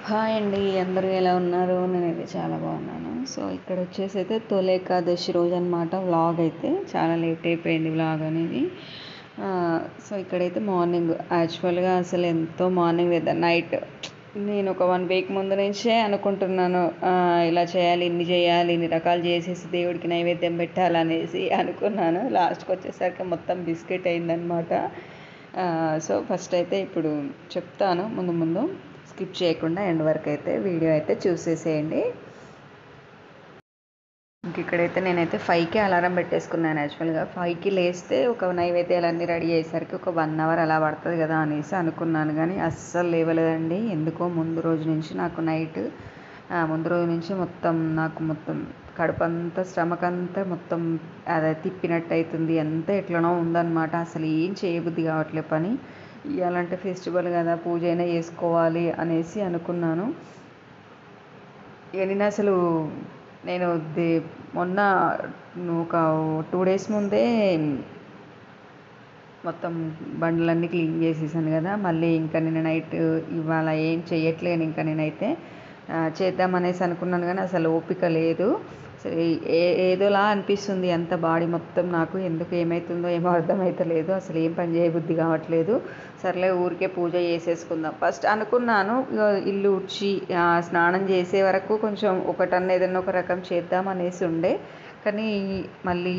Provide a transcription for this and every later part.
Hi అండి, అందరూ ఎలా ఉన్నారు? నేనైతే చాలా బాగున్నాను. సో ఇక్కడ వచ్చేసి అయితే తొలి ఏకాదశి రోజు అనమాట. వ్లాగ్ అయితే చాలా లేట్ అయిపోయింది వ్లాగ్ అనేది. సో ఇక్కడైతే మార్నింగ్ యాక్చువల్గా అసలు ఎంతో మార్నింగ్ లేదా నైట్ నేను ఒక 1 వీక్ ముందు నుంచే అనుకుంటున్నాను, ఇలా చేయాలి, ఇన్ని చేయాలి, ఇన్ని రకాలు చేసేసి దేవుడికి నైవేద్యం పెట్టాలనేసి అనుకున్నాను. లాస్ట్కి వచ్చేసరికి మొత్తం బిస్కెట్ అయిందనమాట. సో ఫస్ట్ అయితే ఇప్పుడు చెప్తాను, ముందు ముందు స్కిప్ చేయకుండా ఎండ్ వరకు అయితే వీడియో అయితే చూసేసేయండి. ఇంక ఇక్కడైతే నేనైతే 5కి అలారం పెట్టేసుకున్నాను. యాక్చువల్గా 5కి లేస్తే ఒక నైవేద్యాలన్నీ రెడీ అయ్యేసరికి ఒక 1 అవర్ అలా పడుతుంది కదా అనేసి అనుకున్నాను, కానీ అస్సలు లేవలేదండి. ఎందుకో ముందు రోజు నుంచి నాకు నైట్ ముందు రోజు నుంచి మొత్తం కడుపు అంతా, స్టమక్ అంతా మొత్తం అదే తిప్పినట్టు అవుతుంది, అంతా ఎట్లనో ఉందన్నమాట. అసలు ఏం చేయబుద్ధి కావట్లే పని. ఇవాళంటే ఫెస్టివల్ కదా, పూజ అయినా చేసుకోవాలి అనేసి అనుకున్నాను. ఇక నేను మొన్న ఒక 2 days ముందే మొత్తం బండ్లన్నీ క్లీన్ చేసేసాను కదా. మళ్ళీ ఇంకా నేను నైట్ ఇవాళ ఏం చెయ్యట్లేను. ఇంకా నేనైతే చేద్దామనేసి అనుకున్నాను, కానీ అసలు ఓపిక లేదు. ఏదోలా అనిపిస్తుంది అంత బాడీ మొత్తం. నాకు ఎందుకు ఏమవుతుందో ఏమో అర్థమవుతలేదు. అసలు ఏం పని చేయబుద్ధి కావట్లేదు. సర్లే ఊరికే పూజ చేసేసుకుందాం ఫస్ట్ అనుకున్నాను. ఇల్లు ఉడ్చి స్నానం చేసే వరకు కొంచెం ఒకటన్నా ఏదన్నా ఒక రకం చేద్దాం అనేసి ఉండే, కానీ మళ్ళీ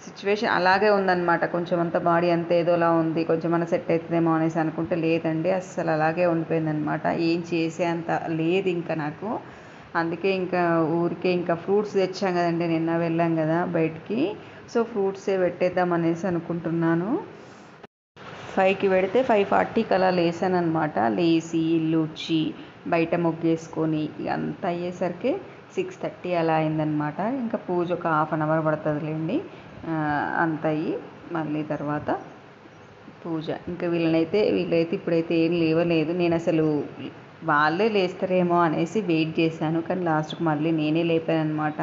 సిచ్యువేషన్ అలాగే ఉందన్నమాట. కొంచెం అంత బాడీ అంత ఏదోలా ఉంది, కొంచెం మన సెట్ అవుతుందేమో అనేసి అనుకుంటే లేదండి, అస్సలు అలాగే ఉండిపోయిందనమాట. ఏం చేసే అంత లేదు ఇంకా నాకు. అందుకే ఇంకా ఊరికే ఇంకా ఫ్రూట్స్ తెచ్చాం కదండి, నిన్న వెళ్ళాం కదా బయటికి. సో ఫ్రూట్సే పెట్టేద్దాం అనేసి అనుకుంటున్నాను. 5కి పెడితే 5:40కి అలా లేసాను అనమాట. లేచి ఇల్లు ఉడ్చి బయట ముగ్గేసుకొని అంతా అయ్యేసరికి 6:30 అలా అయిందనమాట. ఇంకా పూజ ఒక 1/2 అవర్ పడుతుందిలేండి. అంత అయ్యి మళ్ళీ తర్వాత పూజ. ఇంకా వీళ్ళైతే ఇప్పుడైతే ఏం లేవలేదు. నేను అసలు వాళ్ళే లేస్తారేమో అనేసి వెయిట్ చేశాను, కానీ లాస్ట్కి మళ్ళీ నేనే లేపాను అనమాట.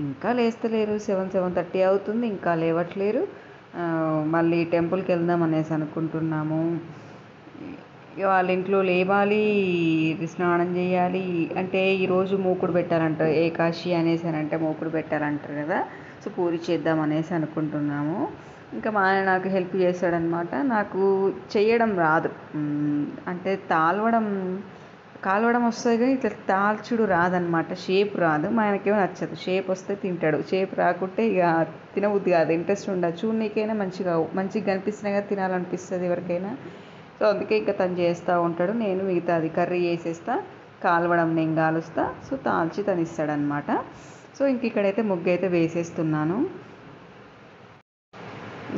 ఇంకా లేస్తలేరు. 7:30 అవుతుంది, ఇంకా లేవట్లేరు. మళ్ళీ టెంపుల్కి వెళ్దాం అనేసి అనుకుంటున్నాము. వాళ్ళ ఇంట్లో లేవాలి, స్నానం చేయాలి. అంటే ఈరోజు మూకుడు పెట్టాలంట, ఏకాశి అనేసి అంటే మూకుడు పెట్టాలంటారు కదా. సో పూరి చేద్దాం అనేసి అనుకుంటున్నాము. ఇంకా మా ఆయన నాకు హెల్ప్ చేస్తాడనమాట. నాకు చేయడం రాదు, అంటే కాలవడం వస్తుంది కానీ ఇట్లా తాల్చుడు రాదనమాట. షేప్ రాదు. మా ఆయనకేమో నచ్చదు. షేప్ వస్తే తింటాడు, షేప్ రాకుంటే ఇక తినబుద్ధి కాదు, ఇంట్రెస్ట్ ఉండదు. చూడనీకైనా మంచిగా కనిపిస్తున్నాయి కదా, తినాలనిపిస్తుంది ఎవరికైనా. సో అందుకే ఇంకా తను చేస్తూ ఉంటాడు, నేను మిగతాది కర్రీ చేసేస్తా, కాలవడం నేను కాలుస్తా. సో తాల్చి తను ఇస్తాడనమాట. సో ఇంక ఇక్కడైతే ముగ్గు అయితే వేసేస్తున్నాను.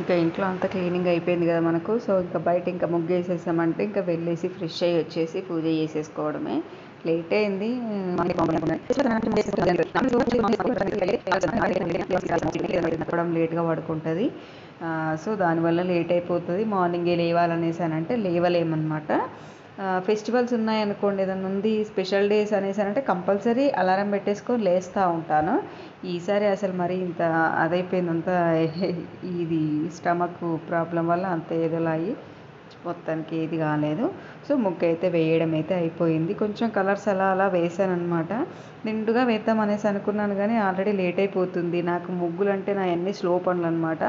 ఇంకా ఇంట్లో అంతా క్లీనింగ్ అయిపోయింది కదా మనకు. సో ఇంకా బయట ఇంకా ముగ్గు వేసేసామంటే ఇంకా వెళ్ళేసి ఫ్రెష్ అయ్యి వచ్చేసి పూజ చేసేసుకోవడమే. లేట్ అయింది. లేట్గా పడుకుంటుంది. సో దానివల్ల లేట్ అయిపోతుంది. మార్నింగే లేవాలనేసి అని అంటే లేవలేమన్నమాట. ఫెస్టివల్స్ ఉన్నాయనుకోండి, ఏదైనా ఉంది స్పెషల్ డేస్ అనేసి అంటే కంపల్సరీ అలారం పెట్టేసుకొని లేస్తూ ఉంటాను. ఈసారి అసలు మరి ఇంత అదైపోయింది అంతా, ఇది స్టమక్ ప్రాబ్లం వల్ల అంత ఏదోలా అయ్యి మొత్తానికి ఏది కాలేదు. సో ముగ్గు అయితే వేయడం అయితే అయిపోయింది. కొంచెం కలర్స్ అలా వేసాను అనమాట. నిండుగా వేద్దాం అనేసి అనుకున్నాను, కానీ ఆల్రెడీ లేట్ అయిపోతుంది. నాకు ముగ్గులు అంటే నా అన్ని స్లో పనులు అనమాట.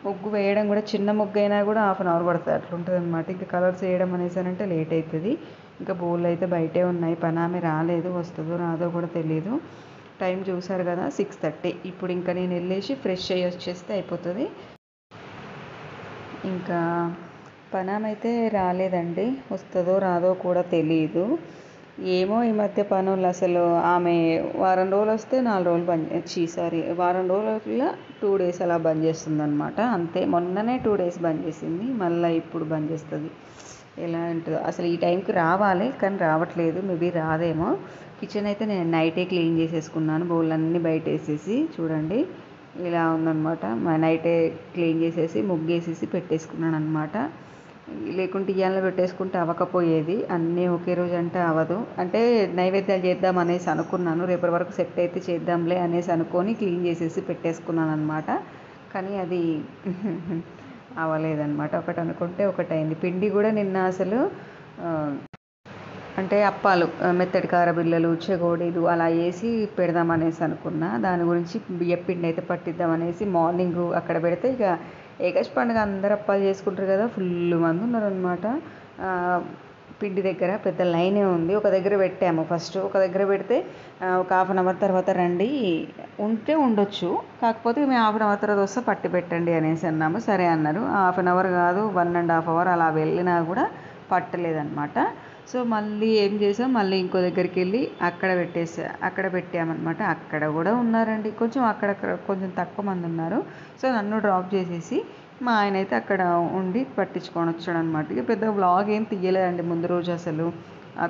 ముగ్గు వేయడం కూడా చిన్న ముగ్గు అయినా కూడా 1/2 అవర్ పడుతుంది, అట్లుంటుంది అనమాట. ఇంకా కలర్స్ వేయడం అనేసి అంటే లేట్ అవుతుంది. ఇంకా బోళ్ళు అయితే బయటే ఉన్నాయి. పనామె రాలేదు, వస్తుందో రాదో కూడా తెలియదు. టైం చూసారు కదా, 6:30. ఇప్పుడు ఇంకా నేను వెళ్ళేసి ఫ్రెష్ అయ్యి వచ్చేస్తే అయిపోతుంది. ఇంకా పనామైతే రాలేదండి, వస్తుందో రాదో కూడా తెలియదు. ఏమో ఈ మధ్య పనులు అసలు, ఆమె వారం రోజులు వస్తే 4 రోజులు వారం రోజుల 2 days అలా బంద్ చేస్తుంది అనమాట. అంతే, మొన్ననే 2 days బంద్ చేసింది, మళ్ళీ ఇప్పుడు బంద్ చేస్తుంది. ఎలా ఉంటుందో అసలు. ఈ టైంకి రావాలి కానీ రావట్లేదు, మేబీ రాదేమో. కిచెన్ అయితే నేను నైటే క్లీన్ చేసేసుకున్నాను, బౌళ్ళన్నీ బయట వేసేసి. చూడండి ఇలా ఉందన్నమాట. నైటే క్లీన్ చేసేసి ముగ్గేసేసి పెట్టేసుకున్నాను అనమాట. లేకుంటే ఇయ్యాల పెట్టేసుకుంటే అవ్వకపోయేది, అన్నీ ఒకే రోజు అంటే అవ్వదు. అంటే నైవేద్యాలు చేద్దాం అనేసి అనుకున్నాను, రేపటి వరకు సెట్ అయితే చేద్దాంలే అనేసి అనుకొని క్లీన్ చేసేసి పెట్టేసుకున్నాను అనమాట. కానీ అది అవ్వలేదన్నమాట. ఒకటి అనుకుంటే ఒకటి అయింది. పిండి కూడా నిన్న అసలు అంటే అప్పాలు మెత్తటి కారబిల్లలు, చెగోడీలు అలా వేసి పెడదామనేసి అనుకున్నా. దాని గురించి బియ్యపిండి అయితే పట్టిద్దామనేసి మార్నింగ్ అక్కడ పెడితే ఇక ఏకాదశి పండుగ అందరు అప్పాలు చేసుకుంటారు కదా, ఫుల్ మంది ఉన్నారనమాట. పిండి దగ్గర పెద్ద లైనే ఉంది. ఒక దగ్గర పెట్టాము ఫస్ట్. ఒక దగ్గర పెడితే ఒక హాఫ్ అన్ అవర్ తర్వాత రండి, ఉంటే ఉండొచ్చు, కాకపోతే మేము హాఫ్ అన్ అవర్ తర్వాత వస్తే పట్టి పెట్టండి అనేసి అన్నాము. సరే అన్నారు. హాఫ్ అన్ అవర్ కాదు, 1.5 అవర్ అలా వెళ్ళినా కూడా పట్టలేదన్నమాట. సో మళ్ళీ ఏం చేసాం, మళ్ళీ ఇంకో దగ్గరికి వెళ్ళి అక్కడ పెట్టామన్నమాట. అక్కడ కూడా ఉన్నారండి, కొంచెం అక్కడక్కడ కొంచెం తక్కువ మంది ఉన్నారు. సో నన్ను డ్రాప్ చేసేసి మా ఆయన అయితే అక్కడ ఉండి పట్టించుకొని వచ్చాడు అనమాట. ఇక పెద్ద వ్లాగ్ ఏం తీయలేదండి ముందు రోజు అసలు.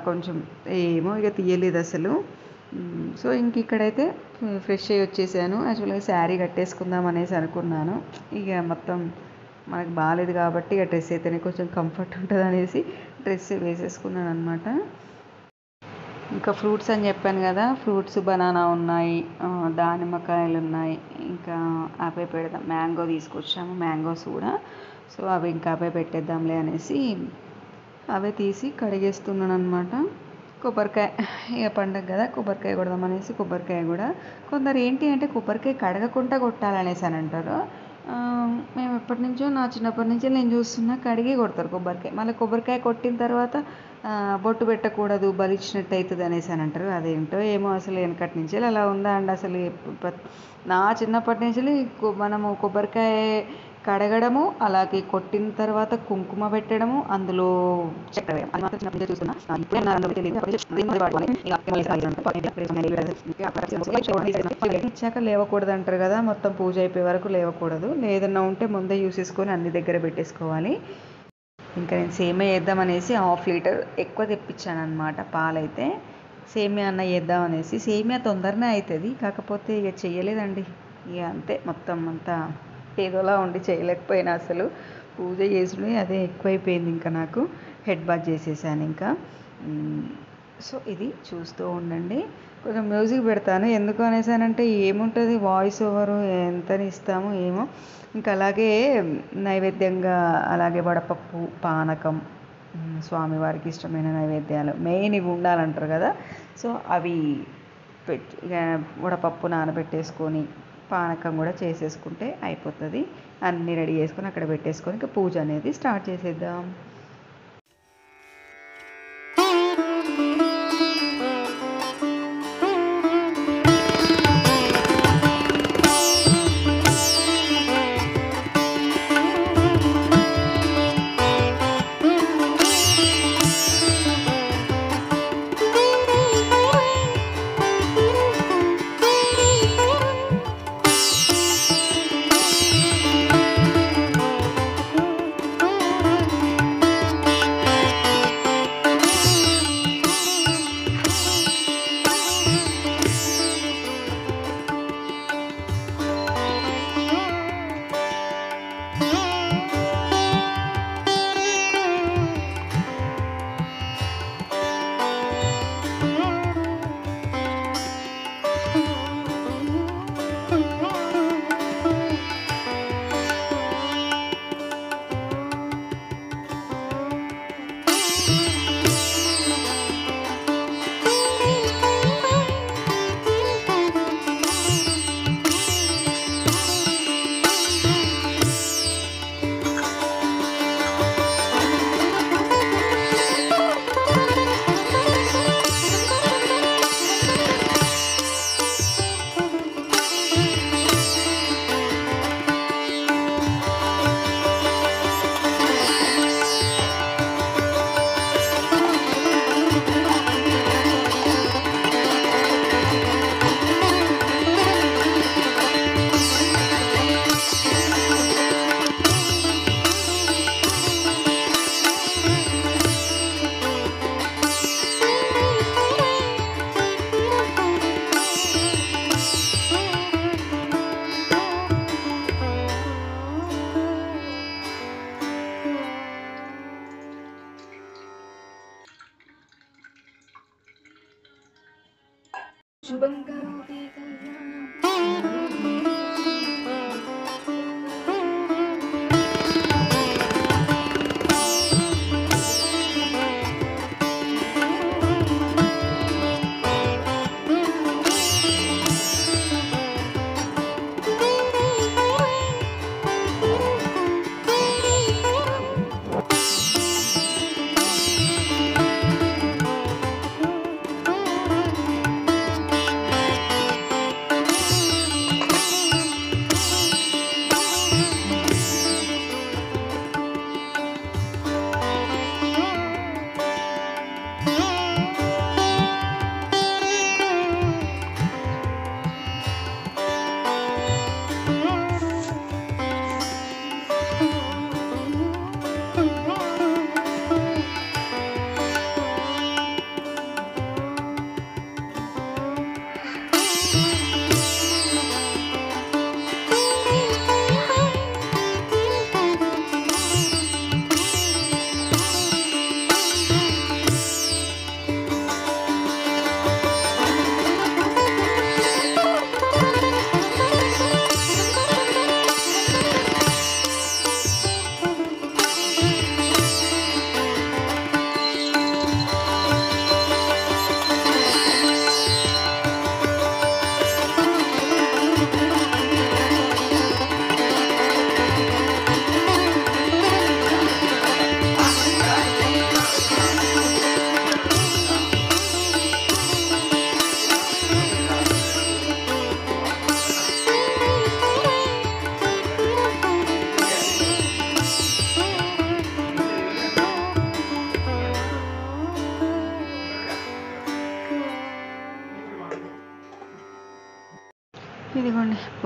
కొంచెం ఏమో ఇక తీయలేదు అసలు. సో ఇంక ఇక్కడైతే ఫ్రెష్ అయ్యి వచ్చేసాను. యాక్చువల్గా శారీ కట్టేసుకుందాం అనేసి అనుకున్నాను. ఇక మొత్తం మనకు బాగాలేదు కాబట్టి ఇక డ్రెస్ అయితేనే కొంచెం కంఫర్ట్ ఉంటుంది అనేసి డ్రెస్ వేసేసుకున్నాను అనమాట. ఇంకా ఫ్రూట్స్ అని చెప్పాను కదా, ఫ్రూట్స్ బనానా ఉన్నాయి, దానిమ్మకాయలు ఉన్నాయి, ఇంకా అవే పెడదాం. మ్యాంగో తీసుకొచ్చాము, మ్యాంగోస్ కూడా. సో అవి ఇంకా అవే పెట్టేద్దాంలే అనేసి అవే తీసి కడిగేస్తున్నాను అనమాట. కొబ్బరికాయ ఇక పండగ కదా, కొబ్బరికాయ కొడదామనేసి కొబ్బరికాయ కూడా. కొందరు ఏంటి అంటే కొబ్బరికాయ కడగకుండా కొట్టాలనేసి అని అంటారు. మేము ఎప్పటి నుంచో, నా చిన్నప్పటి నుంచే నేను చూస్తున్నా కడిగి కొడతారు కొబ్బరికాయ. మళ్ళీ కొబ్బరికాయ కొట్టిన తర్వాత బొట్టు పెట్టకూడదు, బలిచ్చినట్టు అవుతుంది అనేసి అని అంటారు. అదేంటో ఏమో అసలు వెనకటి నుంచి అలా ఉందా అండి అసలు. నా చిన్నప్పటి నుంచి మనము కొబ్బరికాయ కడగడము, అలాగే కొట్టిన తర్వాత కుంకుమ పెట్టడము, అందులో చక్కెర వేయడం, అది మాత్రం చిన్నప్పుడు చూస్తున్నా. ఇచ్చాక లేవకూడదు అంటారు కదా, మొత్తం పూజ అయిపోయే వరకు లేవకూడదు. ఏదన్నా ఉంటే ముందే చూసేసుకొని అన్ని దగ్గర పెట్టేసుకోవాలి. ఇంకా నేను సేమియా చేద్దామనేసి 1/2 లీటర్ ఎక్కువ తెప్పించాను అనమాట పాలైతే. సేమియా అన్న చేద్దామనేసి. సేమియా తొందరనే అవుతుంది, కాకపోతే ఇక చెయ్యలేదండి. ఇక అంతే, మొత్తం అంతా ఏదోలా ఉండి చేయలేకపోయినా అసలు. పూజ చేసుకుని అదే ఎక్కువైపోయింది. ఇంకా నాకు హెడ్ బాత్ చేసేసాను ఇంకా. సో ఇది చూస్తూ ఉండండి. కొంచెం మ్యూజిక్ పెడతాను, ఎందుకు అనేసానంటే ఏముంటుంది వాయిస్ ఓవరు ఎంతని ఇస్తాము ఏమో. ఇంకా అలాగే నైవేద్యంగా అలాగే వడపప్పు, పానకం, స్వామివారికి ఇష్టమైన నైవేద్యాలు మెయిన్ ఇవి ఉండాలంటారు కదా. సో అవి ఇక వడపప్పు నానబెట్టేసుకొని పానకం కూడా చేసేసుకుంటే అయిపోతుంది. అన్నీ రెడీ చేసుకొని అక్కడ పెట్టేసుకొని ఇంకా పూజ అనేది స్టార్ట్ చేసేద్దాం.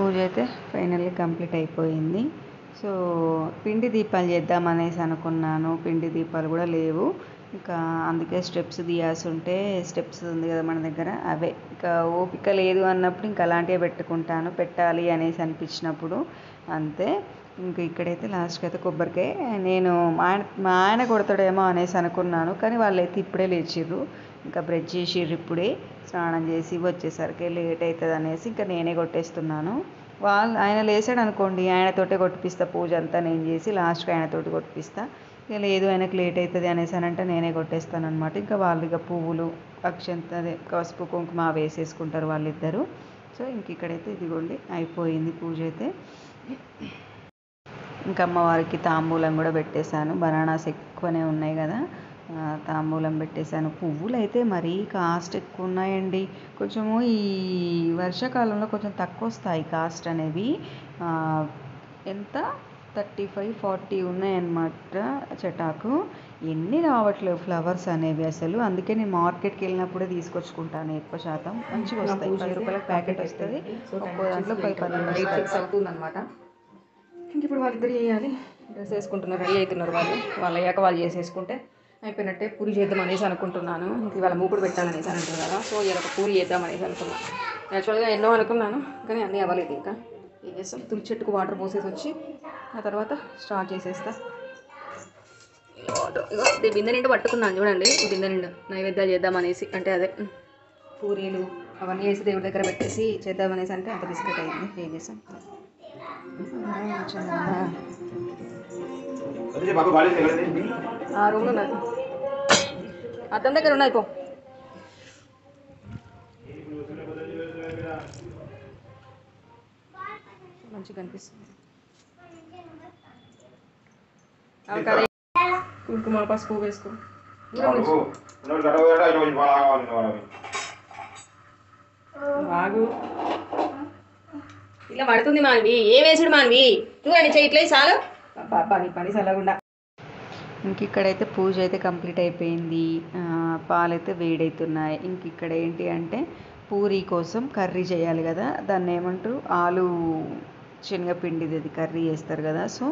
పూజ అయితే ఫైనల్లీ కంప్లీట్ అయిపోయింది. సో పిండి దీపాలు చేద్దామనేసి అనుకున్నాను. పిండి దీపాలు కూడా లేవు. ఇంకా అందుకే స్టెప్స్ తీయాల్సి ఉంటే స్టెప్స్ ఉంది కదా మన దగ్గర, అవే ఇంకా ఓపిక లేదు అన్నప్పుడు ఇంకా అలాంటివే పెట్టుకుంటాను, పెట్టాలి అనేసి అనిపించినప్పుడు అంతే. ఇంక ఇక్కడైతే లాస్ట్కి అయితే కొబ్బరికాయ నేను మా ఆయన కొడతాడేమో అనేసి అనుకున్నాను, కానీ వాళ్ళైతే ఇప్పుడే లేచిర్రు. ఇంకా బ్రష్ చేసిర్రు ఇప్పుడే, స్నానం చేసి వచ్చేసరికి లేట్ అవుతుంది అనేసి ఇంకా నేనే కొట్టేస్తున్నాను. ఆయన లేచాడు అనుకోండి, ఆయనతోటే కొట్టిపిస్తా, పూజ అంతా నేను చేసి లాస్ట్కి ఆయనతోటి కొట్టిపిస్తా. ఇక లేదు ఆయనకు లేట్ అవుతుంది అనేసి అంటే నేనే కొట్టేస్తాను అనమాట. ఇంకా వాళ్ళు ఇక పువ్వులు అక్షంత అదే పసుపు కుంకుమ వేసేసుకుంటారు వాళ్ళిద్దరూ. సో ఇంక ఇక్కడైతే ఇదిగోండి అయిపోయింది పూజ అయితే. ఇంకా అమ్మవారికి తాంబూలం కూడా పెట్టేశాను, బనానాస్ ఎక్కువనే ఉన్నాయి కదా, తాంబూలం పెట్టేశాను. పువ్వులు అయితే మరీ కాస్ట్ ఎక్కువ ఉన్నాయండి. కొంచెము ఈ వర్షాకాలంలో కొంచెం తక్కువ వస్తాయి కాస్ట్ అనేవి. ఎంత 35-40 ఉన్నాయన్నమాట చటాకు. ఎన్ని రావట్లేవు ఫ్లవర్స్ అనేవి అసలు. అందుకే నేను మార్కెట్కి వెళ్ళినప్పుడే తీసుకొచ్చుకుంటాను ఎక్కువ శాతం. మంచిగా వస్తాయి, 10 రూపాయలకు ప్యాకెట్ వస్తుంది, ఒక్కో దాంట్లో 10 ఫిక్స్ అవుతుంది అనమాట. ఇంక ఇప్పుడు వాళ్ళిద్దరు చేయాలి, డ్రెస్ వేసుకుంటున్నారు, రెడీ అవుతున్నారు. వాళ్ళు అయ్యాక వాళ్ళు చేసేసుకుంటే అయిపోయినట్టే. పూరి చేద్దాం అనేసి అనుకుంటున్నాను. ఇంక ఇవాళ మూకుడు పెట్టాలనేసి అని అంటారు కదా, సో ఇలా ఒక పూరి చేద్దాం అనేసి అనుకున్నాను. యాక్చువల్గా ఎన్నో అనుకున్నాను కానీ అన్నీ అవ్వలేదు. ఇంకా ఏం చేస్తాం, తులసి చెట్టుకు వాటర్ పోసేసి వచ్చి ఆ తర్వాత స్టార్ట్ చేసేస్తా. ఈ బిందె నిండా పట్టుకున్నాను చూడండి, ఈ బిందె నిండా నైవేద్యాలు చేద్దాం అనేసి, అంటే అదే పూరీలు అవన్నీ వేసి దేవుడి దగ్గర పెట్టేసి చేద్దామనేసి అంటే అంత బిస్కెట్ అయింది. ఏం చేస్తాం, ఆ రూమ్లో ఉన్నది, అద్దం దగ్గర ఉన్నది పో. మంచిగా కనిపిస్తుంది. కుంకుమ పసుపు వేసుకో. బాగు ఇలా పడుతుంది మాన్వి, ఏ వేసుడు మాన్వి, చూడండి చేయట్లేదు చాలు. పని పని చల్లకుండా. ఇంక ఇక్కడైతే పూజ అయితే కంప్లీట్ అయిపోయింది. పాలైతే వేడవుతున్నాయి. ఇంక ఇక్కడ ఏంటి అంటే పూరీ కోసం కర్రీ చేయాలి కదా, దాన్ని ఏమంటారు, ఆలు శనగపిండిది అది కర్రీ చేస్తారు కదా. సో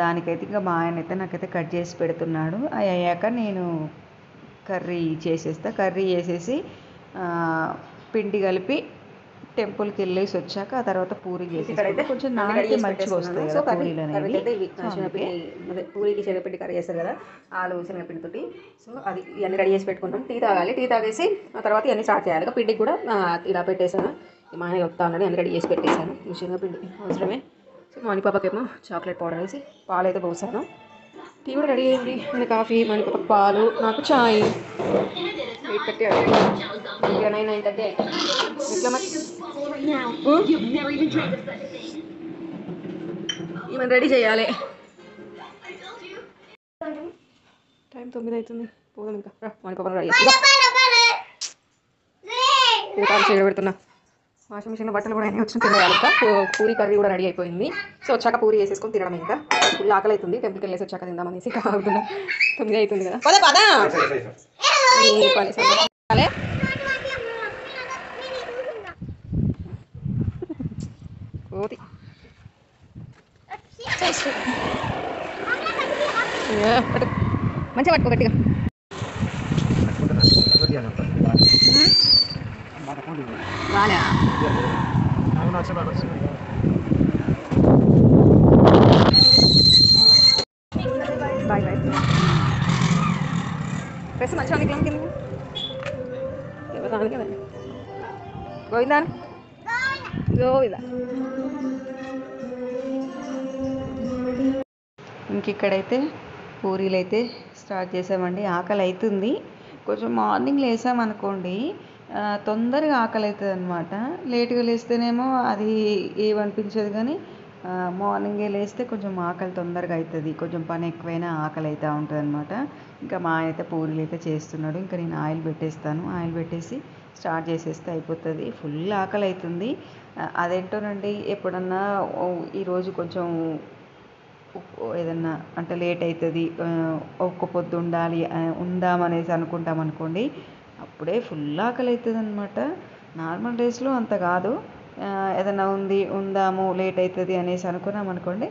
దానికైతే ఇంకా మా ఆయన అయితే నాకైతే కట్ చేసి పెడుతున్నాడు. అవి అయ్యాక నేను కర్రీ చేసేస్తా. కర్రీ చేసేసి పిండి కలిపి టెంపుల్కి వెళ్ళేసి వచ్చాక ఆ తర్వాత పూరి చేసేసి కొంచెం నానైతే మంచిగా వస్తాయి కదా పూరీలు అనేవి. అదే పూరీకి శనగపిండి కర్రీ చేస్తారు కదా, ఆలు శనగపిండితోటి. సో అది ఇవన్నీ రెడీ చేసి పెట్టుకుంటాం. టీ తాగాలి, టీ తాగేసి ఆ తర్వాత ఇవన్నీ స్టార్ట్ చేయాలి. పిండికి కూడా ఇలా పెట్టేసాను, మా ఆయన వస్తా అన్నాడు, అన్ని రెడీ చేసి పెట్టేశాను. శనగపిండి అవసరమే. సో మణి పాపకేమో చాక్లెట్ పౌడర్ వేసి పాలు అయితే పోసాను. టీ కూడా రెడీ అయింది. నేను కాఫీ, మణి పాపకు పాలు, నాకు చాయ్. 8:30 ఇక 9:30 ఇట్లా మరి ఈమెను రెడీ చేయాలి. టైం 9 అవుతుంది, పోదాం ఇంకా. మణి పాపను రెడీ చేసి పెడుతున్నా. వాషింగ్ మిషన్లో బట్టలు కూడా అన్నీ వచ్చి తినేయాలి. ఇంకా పూరి కర్రీ కూడా రెడీ అయిపోయింది. సో వచ్చాక పూరి వేసేసుకొని తినడం. ఇంకా ఫుల్ ఆకలి అవుతుంది, టెంపుల్కి వెళ్ళేసి వచ్చాక తిందామనేసి ఇంకా అవుతున్నా. 9 అవుతుంది కదా, పదా పదా కోతి మంచిగా పట్టుకో గట్టిగా. Bye bye. డ్రెస్ మంచిగా కింద కింద ఎవరు కదా గోవిందా గోవిందా. ఇంక ఇక్కడైతే పూరీలు అయితే స్టార్ట్ చేసామండి. ఆకలి అవుతుంది. కొంచెం మార్నింగ్ లేసామనుకోండి తొందరగా ఆకలి అవుతుంది అనమాట. లేట్గా లేస్తేనేమో అది ఏమనిపించదు, కానీ మార్నింగే లేస్తే కొంచెం ఆకలి తొందరగా అవుతుంది. కొంచెం పని ఎక్కువైనా ఆకలి అవుతూ ఉంటుంది అనమాట. ఇంకా మా ఆయన అయితే పూరీలు అయితే చేస్తున్నాడు. ఇంకా నేను ఆయిల్ పెట్టేస్తాను, ఆయిల్ పెట్టేసి స్టార్ట్ చేసేస్తే అయిపోతుంది. ఫుల్ ఆకలి అవుతుంది. అదేంటోనండి, ఎప్పుడన్నా ఈరోజు కొంచెం ఏదన్నా అంటే లేట్ అవుతుంది, ఒక్క పొద్దు ఉందామనేసి అనుకుంటాం అనుకోండి, అప్పుడే ఫుల్ ఆకలి అవుతుంది అనమాట. నార్మల్ డేస్లో అంత కాదు, ఏదైనా ఉందాము లేట్ అవుతుంది అనేసి అనుకున్నాం అనుకోండి,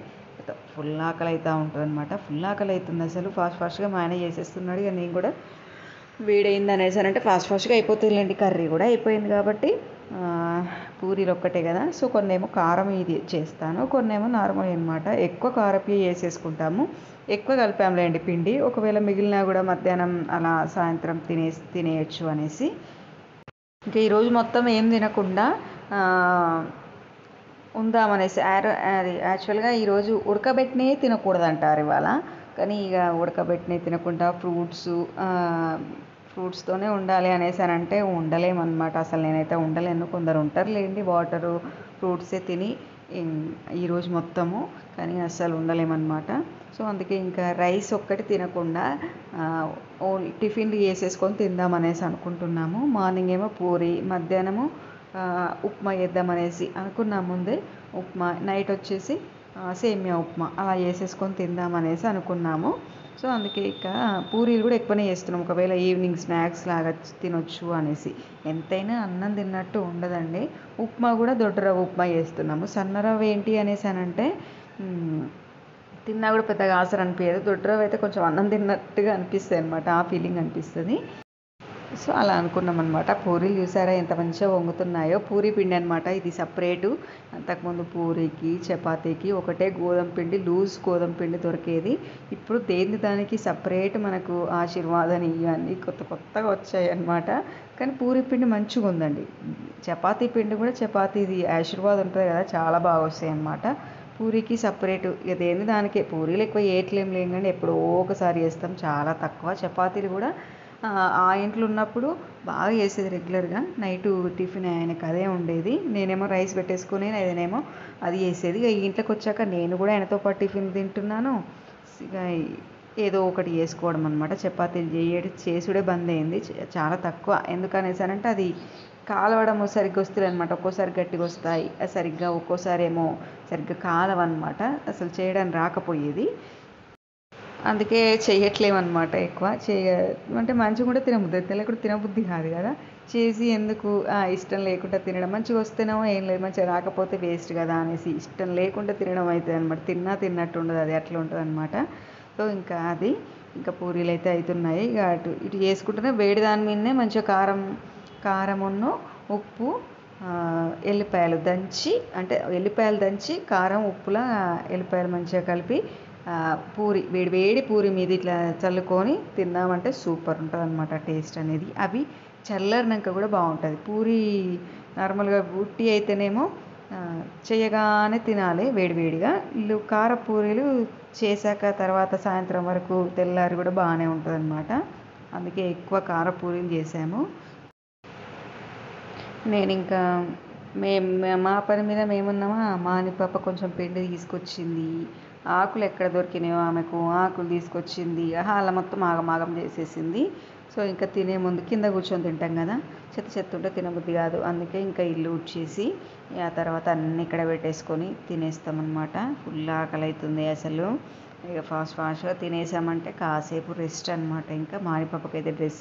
ఫుల్ ఆకలి అవుతూ ఉంటుంది అనమాట. ఫుల్ ఆకలి అవుతుంది అసలు. ఫాస్ట్గా మా ఆయన చేసేస్తున్నాడు. ఇక నేను కూడా వేడైంది అనేసి అంటే ఫాస్ట్గా అయిపోతుందిలేండి. కర్రీ కూడా అయిపోయింది కాబట్టి పూరీలు ఒక్కటే కదా. సో కొన్నేమో కారం ఇది చేస్తాను, కొన్నేమో నార్మల్ అనమాట. ఎక్కువ కారపి వేసేసుకుంటాము, ఎక్కువ కలిపాములేండి పిండి. ఒకవేళ మిగిలినా కూడా మధ్యాహ్నం అలా సాయంత్రం తినేయచ్చు అనేసి. ఇంకా ఈరోజు మొత్తం ఏం తినకుండా ఉందామనేసి. అది యాక్చువల్గా ఈరోజు ఉడకబెట్టినవి తినకూడదంటారు ఇవాళ. కానీ ఇక ఉడకబెట్టినవి తినకుండా ఫ్రూట్స్తోనే ఉండాలి అనేసి అని అంటే ఉండలేమన్నమాట. అసలు నేనైతే ఉండలేను. కొందరు ఉంటారులేండి వాటరు ఫ్రూట్సే తిని ఈరోజు మొత్తము, కానీ అస్సలు ఉండలేమన్నమాట. సో అందుకే ఇంకా రైస్ ఒక్కటి తినకుండా ఓన్లీ టిఫిన్లు చేసేసుకొని తిందామనేసి అనుకుంటున్నాము. మార్నింగ్ ఏమో పూరి, మధ్యాహ్నము ఉప్మా చేద్దామనేసి అనుకున్నాం ముందే. ఉప్మా, నైట్ వచ్చేసి సేమియా ఉప్మా అలా చేసేసుకొని తిందామనేసి అనుకున్నాము. సో అందుకే ఇక పూరీలు కూడా ఎక్కువనే చేస్తున్నాం, ఒకవేళ ఈవినింగ్ స్నాక్స్ లాగా తినొచ్చు అనేసి. ఎంతైనా అన్నం తిన్నట్టు ఉండదండి. ఉప్మా కూడా దొడ్డ రవ్వ ఉప్మా చేస్తున్నాము. సన్న రవ్వ ఏంటి అనేసి అని అంటే తిన్నా కూడా పెద్దగా ఆసర అనిపించదు. దొడ్డ రవ్వ అయితే కొంచెం అన్నం తిన్నట్టుగా అనిపిస్తుంది అనమాట, ఆ ఫీలింగ్ అనిపిస్తుంది. సో అలా అనుకున్నాం అనమాట. పూరీలు చూసారా ఎంత మంచిగా వంగుతున్నాయో. పూరీ పిండి అనమాట ఇది సపరేటు. అంతకుముందు పూరీకి చపాతీకి ఒకటే గోధుమ పిండి, లూజ్ గోధుమ పిండి దొరికేది. ఇప్పుడు దానికి సపరేట్ మనకు ఆశీర్వాద్ అని ఇవన్నీ కొత్తగా వచ్చాయి అనమాట. కానీ పూరీ పిండి మంచిగా ఉందండి. చపాతీ పిండి కూడా చపాతీది ఆశీర్వాద్ ఉంటుంది కదా, చాలా బాగా వస్తాయి అన్నమాట. పూరీకి సపరేటు ఇక దానికే. పూరీలు ఎక్కువ ఏట్లేం లేం కానీ ఎప్పుడో ఒకసారి చేస్తాం, చాలా తక్కువ. చపాతీలు కూడా ఆ ఇంట్లో ఉన్నప్పుడు బాగా చేసేది రెగ్యులర్గా. నైటు టిఫిన్ ఆయనకు అదే ఉండేది. నేనేమో రైస్ పెట్టేసుకుని ఆయనేమో అది చేసేది. ఇక ఈ ఇంట్లోకి వచ్చాక నేను కూడా ఆయనతో పాటు టిఫిన్ తింటున్నాను. ఇక ఏదో ఒకటి చేసుకోవడం అనమాట. చపాతీలు చేసుడే బంద్ అయింది, చాలా తక్కువ. ఎందుకనేసానంటే అది కాలవడం సరిగ్గా వస్తుంది అనమాట. ఒక్కోసారి గట్టిగా వస్తాయి సరిగ్గా, ఒక్కోసారి ఏమో సరిగ్గా కాలవన్నమాట. అసలు చేయడానికి రాకపోయేది, అందుకే చేయట్లేమన్నమాట. ఎక్కువ అంటే మంచిగా కూడా తినబుద్ధి లేకుండా తినబుద్ధి కాదు కదా. చేసి ఎందుకు ఇష్టం లేకుండా తినడం. మంచిగా వస్తేనేమో ఏం లేదు, మంచిగా రాకపోతే వేస్ట్ కదా అనేసి ఇష్టం లేకుండా తినడం అవుతుంది అనమాట. తిన్నట్టు ఉండదు, అది అట్లా ఉంటుంది అనమాట. సో ఇంకా పూరీలు అయితే అవుతున్నాయి. ఇక ఇటు చేసుకుంటూనే వేడి దాని మీదనే మంచిగా కారమును ఉప్పు, ఎల్లిపాయలు దంచి కారం ఉప్పులా ఎల్లిపాయలు మంచిగా కలిపి వేడి పూరి మీద ఇట్లా చల్లుకొని తిన్నామంటే సూపర్ ఉంటుంది అనమాట టేస్ట్ అనేది. అవి చల్లరినాక కూడా బాగుంటుంది. పూరి నార్మల్గా ఉట్టి అయితేనేమో చేయగానే తినాలి వేడివేడిగా. కార పూరీలు చేశాక తర్వాత సాయంత్రం వరకు తెల్లారి కూడా బాగానే ఉంటుంది అనమాట. అందుకే ఎక్కువ కార పూరీలు చేసాము. నేను ఇంకా మా పని మీద మేమున్నామా. మా అని పాప కొంచెం పిండి తీసుకొచ్చింది. ఆకులు ఎక్కడ దొరికినాయో ఆమెకు ఆకులు తీసుకొచ్చింది. అలా మొత్తం ఆగమాగం చేసేసింది. సో ఇంకా తినే ముందు కింద కూర్చొని తింటాం కదా, చెత్త ఉంటే తినబుద్ధి కాదు. అందుకే ఇంకా ఇల్లు ఉడ్చేసి ఆ తర్వాత అన్నీ ఇక్కడ పెట్టేసుకొని తినేస్తామన్నమాట. ఫుల్ ఆకలి అవుతుంది అసలు. ఇక ఫాస్ట్గా తినేసామంటే కాసేపు రెస్ట్ అనమాట. ఇంకా మారిపాపకి అయితే డ్రెస్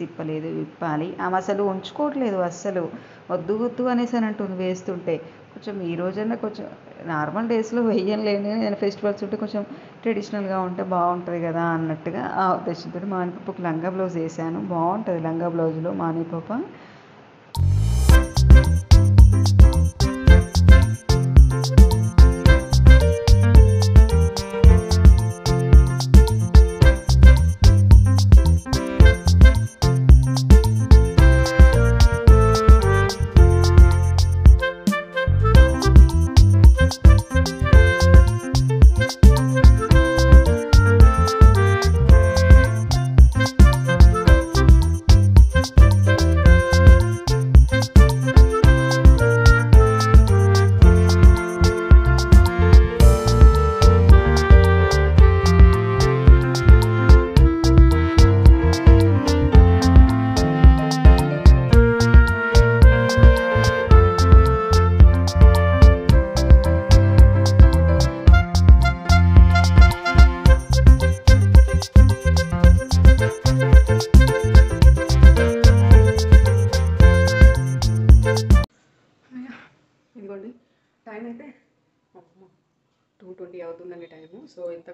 విప్పాలి. ఆమె అసలు ఉంచుకోవట్లేదు, అస్సలు వద్దు అనేసి అని అంటుంది వేస్తుంటే. కొంచెం ఈ రోజన్నా కొంచెం నార్మల్ డేస్లో వెయ్యలేని, నేను ఫెస్టివల్స్ ఉంటే కొంచెం ట్రెడిషనల్గా ఉంటే బాగుంటుంది కదా అన్నట్టుగా ఆ ఉద్దేశంతో మానిపాపకు లంగా బ్లౌజ్ వేసాను. బాగుంటుంది లంగా బ్లౌజ్లో మానిపాప.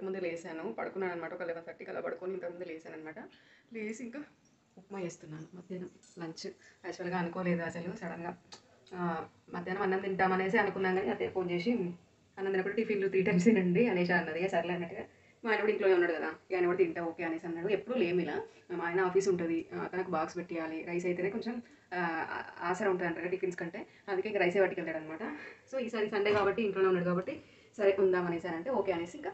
ఇంతకుముందు లేసాను, పడుకున్నాను అనమాట. ఒక 11:30 అలా పడుకొని ఇంతకుముందు లేసాను అనమాట. లేసి ఇంకా ఉప్మా చేస్తున్నాను మధ్యాహ్నం లంచ్. యాక్చువల్గా అనుకోలేదు అసలు, సడన్గా మధ్యాహ్నం అన్నం తింటామనేసి అనుకున్నాం, కానీ అదే ఫోన్ చేసి అన్నం తినప్పుడు టిఫిన్లు 3 టైమ్స్ తినండి అనేసి అన్నది. సర్లే అన్నట్టుగా మా ఆయన కూడా ఇంట్లోనే ఉన్నాడు కదా, ఇక ఆయన కూడా తింటా ఓకే అనేసి అన్నాడు. ఎప్పుడు లేము ఇలా. మా ఆయన ఆఫీస్ ఉంటుంది, తనకు బాక్స్ పెట్టేయాలి. రైస్ అయితేనే కొంచెం ఆసరా ఉంటుంది అంటారు టిఫిన్స్ కంటే, అందుకే ఇంకా రైసే పట్టుకెళ్తాడు అనమాట. సో ఈసారి సండే కాబట్టి ఇంట్లోనే ఉన్నాడు కాబట్టి సరే ఉందామనేసి అంటే ఓకే అనేసి ఇంకా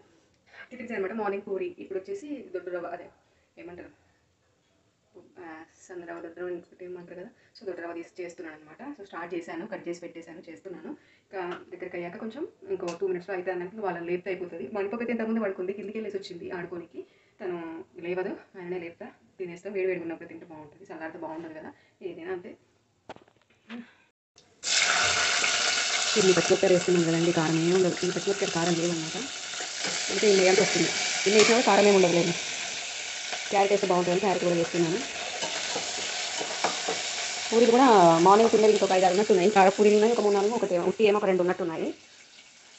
టిఫిన్స్ అనమాట. మార్నింగ్ పూరి, ఇప్పుడు వచ్చేసి దొడ్డు రవ్వ, అదే ఏమంటారు సన్న రవ్వ, దొడ్డు రవ్వ ఇంకొకటి ఏమంటారు కదా, సో దొడ్డు రవ్వ తీసి చేస్తున్నాను అనమాట. సో స్టార్ట్ చేశాను, కట్ చేసి పెట్టేశాను, చేస్తున్నాను. ఇంకా దగ్గరికి అయ్యాక కొంచెం ఇంకో 2 మినిట్స్లో అయితే అన్నట్టు వాళ్ళని లేపుతా అయిపోతుంది. మణిపక్కైతే ఇంతకుముందు పడుకుంది, కిందికి వెళ్ళేసి వచ్చింది ఆడుకోనికి. తను లేవదు, ఆయనే లేపుతా, తినేస్తాం. వేడి వేడిగా ఉన్నప్పుడు తింటే బాగుంటుంది, చల్లారితే బాగుంటుంది కదా, ఏదైనా అంతే. ఇన్ని పచ్చిమిరపకాయలు వేస్తున్నాం కదండి, కారం ఏమి ఉండదు. ఈ పచ్చిమిరపకాయలు కారం లేవన్నమాట, అంటే ఇన్ని వేయాల్సి వస్తుంది. ఇన్ని వేసినా కారం ఏమి ఉండదు లేదు. క్యారెట్ వేస్తే బాగుంటుంది, క్యారెట్ కూడా వేస్తున్నాను. పూరీలు కూడా మార్నింగ్ తిన్నది ఇంకొక 5-6 ఉన్నట్టున్నాయి. పూరీలు ఉన్నాయి ఒక 3-4, ఒకటి ఉట్టి ఏమో ఒక 2 ఉన్నట్టున్నాయి.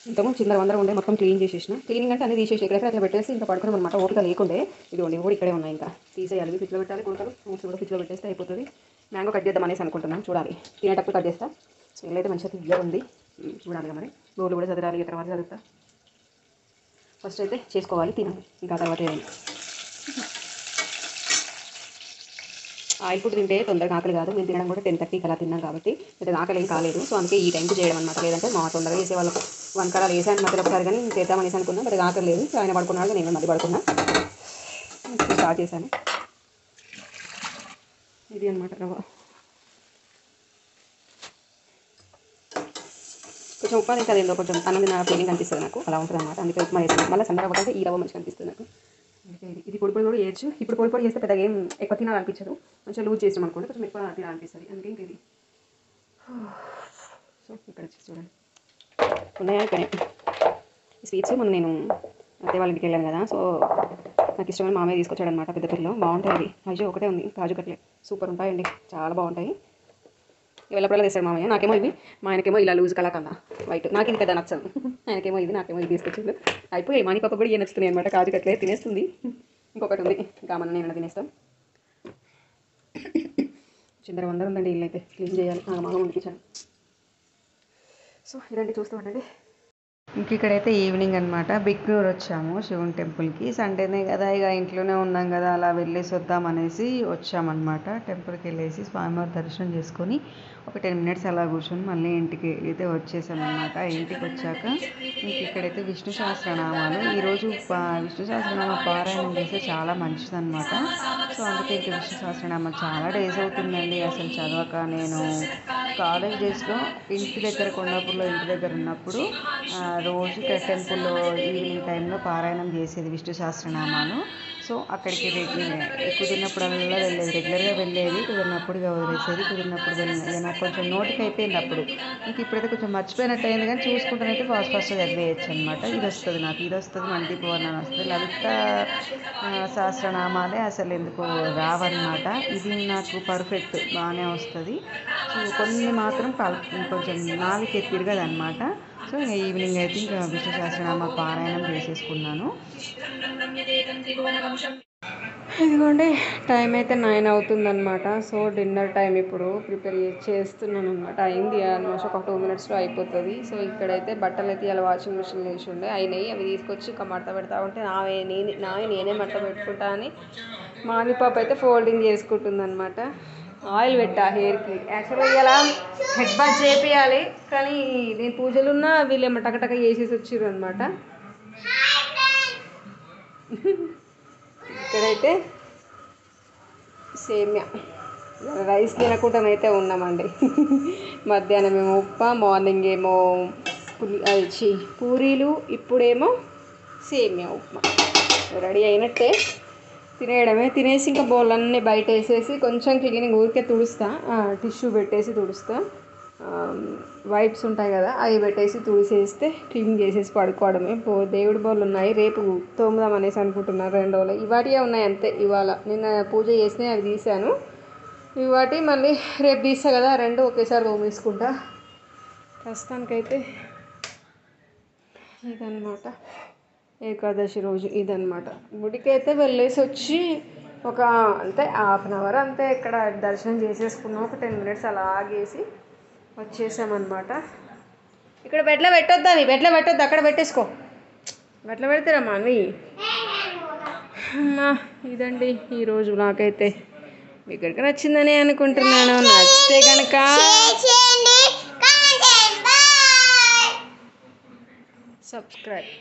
ఇంతకుముందు చిందర వందర ఉండే, మొత్తం క్లీన్ చేసేసిన. క్లీనింగ్ అంటే అన్ని తీసేసి ఎక్కడెక్కడ అట్లా పెట్టేసి ఇంకా పడుకున్నాం అనమాట. ఓపిక లేకుండే. ఇదిగోండి కూడా ఇక్కడే ఉన్నాయి, ఇంకా తీసేయాలి. ఫ్రిడ్జ్లో పెట్టాలి, కూరలు ఫ్రూట్స్ కూడా ఫ్రిడ్జ్లో పెట్టేస్తే అయిపోతుంది. మ్యాంగో కట్ చేద్దాం అనేసి అనుకుంటున్నాను, చూడాలి. తినేటప్పుడు కట్ చేస్తా. స్మెల్ అయితే మంచిగా తియ్యగా ఉంది, చూడాలి మరి. బోర్లు కూడా చదరాలి, తర్వాత చదువుతా. ఫస్ట్ అయితే చేసుకోవాలి, తినాలి, ఇంకా తర్వాత ఏమైనా. ఆయిల్ ఫుడ్ తింటే తొందరగా ఆకలి కాదు. మేము తినడం కూడా 10:30 అలా తిన్నాం కాబట్టి పెద్దగా ఆకలి ఏం కాలేదు. సో అందుకే ఈ టైంకి చేయడం అనమాట. లేదంటే మా తొందరగా చేసేవాళ్ళం. 1 కలా వేసాను మధ్యలో ఒకసారి, కానీ చేద్దామనేసి అనుకున్నాం, పెద్దగా ఆకలి లేదు. సో ఆయన పడుకున్నాడు, నేను మళ్ళీ పడుకున్నా, స్టార్ట్ చేశాను. ఇది అనమాట రవ్వ. కొంచెం ఉప్మా తింటే అదేందో కొంచెం అన్నం తిన్న ఫీలింగ్ అనిపిస్తుంది నాకు, అలా ఉంటుంది అనమాట. అందుకే ఉప్మా వేస్తాను. మళ్ళీ సన్న రవ్వ కంటే ఈ రవ్వ మంచిగా అనిపిస్తుంది నాకు. ఇది పొడి పొడి కూడా వేయచ్చు. ఇప్పుడు పొడి పొడి చేస్తే పెద్దగా ఏం ఎక్కువ తినాలనిపించదు. మంచిగా లూజ్ చేసాం అనుకోండి, కొంచెం ఎక్కువ తినాలనిపిస్తుంది. అందుకే ఇంక ఇది. సో ఇక్కడ వచ్చి చూడండి, ఉన్నాయా ఇక్కడ స్వీట్స్. మొన్న నేను అత్తే వాళ్ళ ఇంటికి వెళ్ళాను కదా, సో నాకు ఇష్టమైన మామయ్య తీసుకొచ్చాడు అనమాట. పెద్ద పిల్లలు బాగుంటాయి అవి. అయ్యో ఒకటే ఉంది, కాజు కట్లెట్ సూపర్ ఉంటాయండి, చాలా బాగుంటాయి. వెళ్ళప్పుడల్లా తెస్తాడు మామయ్య. నాకేమో ఇవి, మా ఆయనకేమో ఇలా లూజ్ కలకల్లా వైట్. నాకు ఇది పెద్ద నచ్చదు. ఆయనకేమో ఇది, నాకేమో ఇది తీసుకొచ్చిండు. అయిపోయి మనీ పాప కూడా ఇవి నచ్చుతున్నాయి అనమాట. కాజు కట్లెట్ తినేస్తుంది. ఇంకొకటి ఉంది, ఇంకా మనం ఏమైనా తినేస్తాం. చిందర వందర ఉందండి, ఇల్లు అయితే క్లీన్ చేయాలి. మామ ఉండిపించాను. సో ఇదండి, చూస్తూ ఉండండి. ఇంక ఇక్కడైతే ఈవినింగ్ అనమాట. బిగ్నూర్ వచ్చాము శివుని టెంపుల్కి. సండేనే కదా, ఇక ఇంట్లోనే ఉన్నాం కదా, అలా వెళ్ళేసి వద్దామనేసి వచ్చామన్నమాట. టెంపుల్కి వెళ్ళేసి స్వామివారి దర్శనం చేసుకొని ఒక 10 మినిట్స్ అలా కూర్చొని మళ్ళీ ఇంటికి అయితే వచ్చేసామన్నమాట. ఇంటికి వచ్చాక ఇంక ఇక్కడైతే విష్ణు సహస్రనామాలు, ఈరోజు విష్ణు సహస్రనామ పారాయణం చేస్తే చాలా మంచిదన్నమాట. సో అందుకే ఇంక విష్ణు సహస్రనామం చాలా డేస్ అవుతుందండి అసలు చదవక. నేను కాలేజ్ డేస్లో ఇంటి దగ్గర, కొండాపూర్లో ఇంటి దగ్గర ఉన్నప్పుడు రోజు ఇక్కడ టెంపుల్లో ఈవినింగ్ టైంలో పారాయణం చేసేది విష్ణు సహస్రనామాలు. సో అక్కడికి కుదిరినప్పుడల్లా వెళ్ళేది, రెగ్యులర్గా వెళ్ళేది. కుదిరినప్పుడు వదిలేసేది, కుదిరినప్పుడు వెళ్ళేది. నాకు కొంచెం నోటికి అయిపోయింది అప్పుడు. ఇంక ఇప్పుడైతే కొంచెం మర్చిపోయినట్టు అయింది, కానీ చూసుకుంటానైతే ఫాస్ట్గా చదివేయచ్చు అనమాట. ఇది వస్తుంది నాకు, ఇది వస్తుంది, మల్టీపూర్ణ వస్తుంది. లలిత సహస్రనామాలే అసలు ఎందుకు రావన్నమాట. ఇది నాకు పర్ఫెక్ట్ బాగానే వస్తుంది. సో కొన్ని మాత్రం కొంచెం నాలుకే తిరగదు అనమాట. సో ఇంకా ఈవినింగ్ అయితే ఇంకా విష్ణు సహస్రనామ పారాయణం చేసేసుకున్నాను. ఇదిగోండి, టైం అయితే 9 అవుతుందన్నమాట. సో డిన్నర్ టైం ఇప్పుడు ప్రిపేర్ చేస్తున్నాను అనమాట. అయింది ఆల్మోస్ట్ ఒక 2 మినిట్స్లో అయిపోతుంది. సో ఇక్కడైతే బట్టలు అయితే ఇలా వాషింగ్ మిషన్ వేసి ఉండే అయినాయి. అవి తీసుకొచ్చి ఇక మడత పెడతా ఉంటే నేనే మడత పెట్టుకుంటా అని మామి పాప అయితే ఫోల్డింగ్ చేసుకుంటుంది అనమాట. ఆయిల్ పెట్టా హెయిర్కి. యాక్చువల్గా ఇలా హెడ్ బాత్ చేపియాలి, కానీ నేను పూజలున్నా వీళ్ళేమో టకటక చేసేసి వచ్చిర్రు అనమాట. ఇక్కడైతే సేమ్యా రైస్ తినకుండానైతే ఉన్నామండి. మధ్యాహ్నం ఏమో ఉప్మా, మార్నింగ్ ఏమో పూరీలు, ఇప్పుడేమో సేమ్యా ఉప్మా. రెడీ అయినట్టే, తినేయడమే. తినేసి ఇంకా బౌలన్నీ బయట వేసేసి కొంచెం క్లీనింగ్ ఊరికే తుడుస్తా, టిష్యూ పెట్టేసి తుడుస్తా. వైప్స్ ఉంటాయి కదా, అవి పెట్టేసి తుడిసేస్తే క్లీన్ చేసేసి పడుకోవడమే. దేవుడి బౌలు ఉన్నాయి, రేపు తోముదాం అనేసి అనుకుంటున్నాను. 2 రోజులు ఇవాటియే ఉన్నాయి అంతే. ఇవాళ నిన్న పూజ చేసినాయి, అవి తీసాను. ఇవాటి మళ్ళీ రేపు తీస్తా కదా, 2 ఒకేసారి తోమేసుకుంటా. ప్రస్తుతానికైతే ఇదన్నమాట. ఏకాదశి రోజు ఇదనమాట. గుడికి అయితే వెళ్ళేసి వచ్చి ఒక అంతే హాఫ్ అన్ అవర్ అంతే ఇక్కడ దర్శనం చేసేసుకున్నాం. ఒక 10 minutes అలా ఆగేసి వచ్చేసామన్నమాట. ఇక్కడ బెడ్లో పెట్టొద్దా, అవి బెడ్లో పెట్టొద్దు, అక్కడ పెట్టేసుకో. బెడ్లో పెడతారమ్మా అవి. అమ్మా ఇదండి ఈరోజు నాకైతే. మీకు నచ్చిందని అనుకుంటున్నాను. నచ్చితే కనుక subscribe.